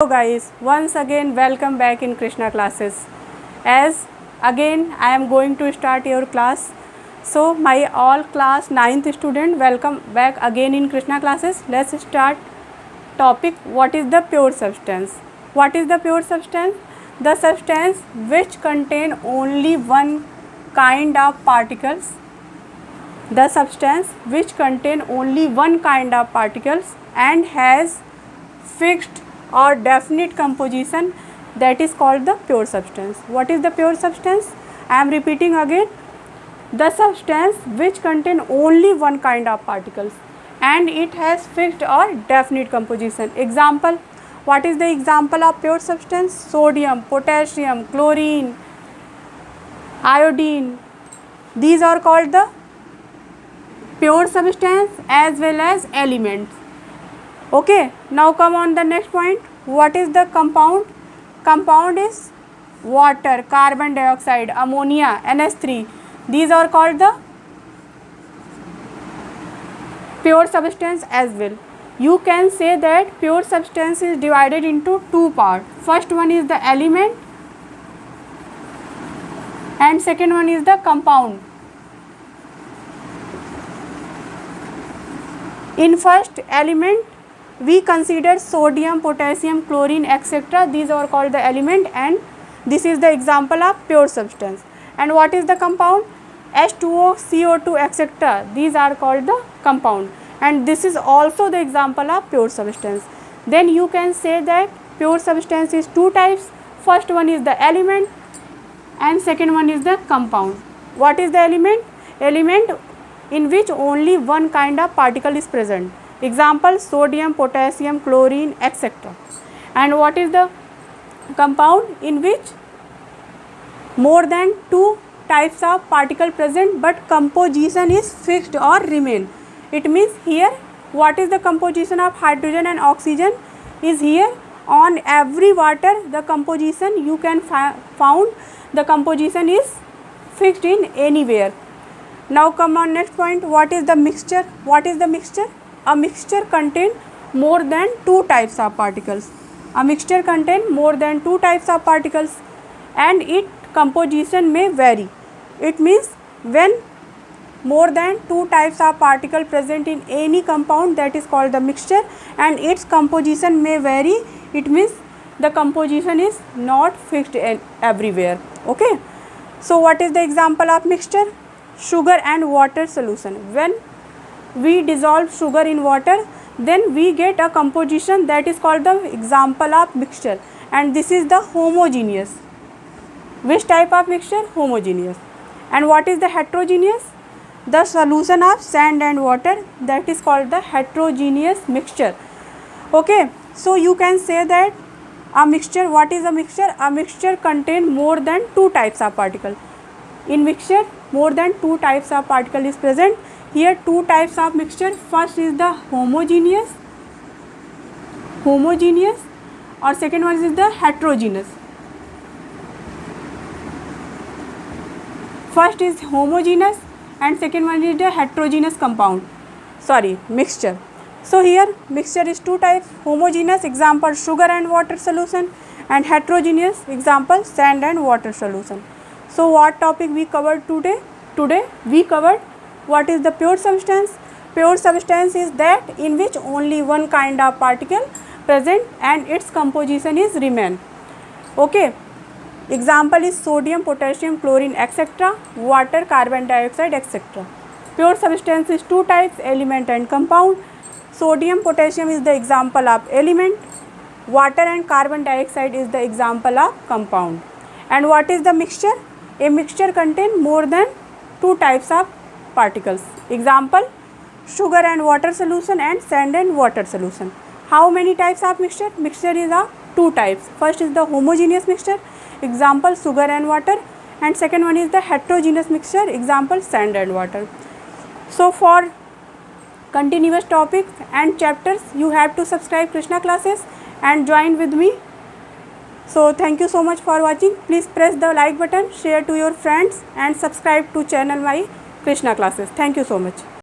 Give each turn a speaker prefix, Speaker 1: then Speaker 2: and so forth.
Speaker 1: Hello guys, once again welcome back in Krishna classes. As again I am going to start your class. So my all class 9th student, welcome back again in Krishna classes. Let's start topic. What is the pure substance? What is the pure substance? The substance which contain only one kind of particles. The substance which contain only one kind of particles and has fixed or definite composition, that is called the pure substance. What is the pure substance? I am repeating again. The substance which contain only one kind of particles and it has fixed or definite composition. Example, what is the example of pure substance? Sodium, potassium, chlorine, iodine. These are called the pure substance as well as elements. Okay, now come on the next point. What is the compound? Compound is water, carbon dioxide, ammonia, NH3. These are called the pure substance as well. You can say that pure substance is divided into two parts. First one is the element and second one is the compound. In first element, we consider sodium, potassium, chlorine, etc. These are called the element and this is the example of pure substance. And what is the compound? H2O, CO2, etc. These are called the compound and this is also the example of pure substance. Then you can say that pure substance is two types. First one is the element and second one is the compound. What is the element? Element in which only one kind of particle is present. Example, sodium, potassium, chlorine, etc. And what is the compound? In which more than two types of particle present but composition is fixed or remain. It means here what is the composition of hydrogen and oxygen is here. On every water the composition you can found the composition is fixed in anywhere. Now come on next point. What is the mixture? What is the mixture? A mixture contain more than two types of particles. A mixture contain more than two types of particles and its composition may vary. It means when more than two types of particle present in any compound, that is called the mixture, and its composition may vary. It means the composition is not fixed everywhere. Okay. So what is the example of mixture? Sugar and water solution. When we dissolve sugar in water, then we get a composition that is called the example of mixture and this is the homogeneous. Which type of mixture? Homogeneous. And what is the heterogeneous? The solution of sand and water, that is called the heterogeneous mixture. Okay, so you can say that a mixture, what is a mixture? A mixture contain more than two types of particle. In mixture more than two types of particle is present. Here two types of mixture. First is the homogeneous or second one is the heterogeneous. First is homogeneous and second one is the heterogeneous mixture. So here mixture is two types. Homogeneous, example sugar and water solution, and heterogeneous, example sand and water solution. So what topic we covered today? Today we covered what is the pure substance. Pure substance is that in which only one kind of particle present and its composition is remain. Okay. Example is sodium, potassium, chlorine, etc. Water, carbon dioxide, etc. Pure substance is two types, element and compound. Sodium, potassium is the example of element. Water and carbon dioxide is the example of compound. And what is the mixture? A mixture contain more than two types of particles. Example, sugar and water solution and sand and water solution. How many types of mixture? Mixture is of two types. First is the homogeneous mixture, example sugar and water, and second one is the heterogeneous mixture, example sand and water. So for continuous topics and chapters you have to subscribe Krishna classes and join with me. So thank you so much for watching. Please press the like button, share to your friends and subscribe to channel my Krishna classes. Thank you so much.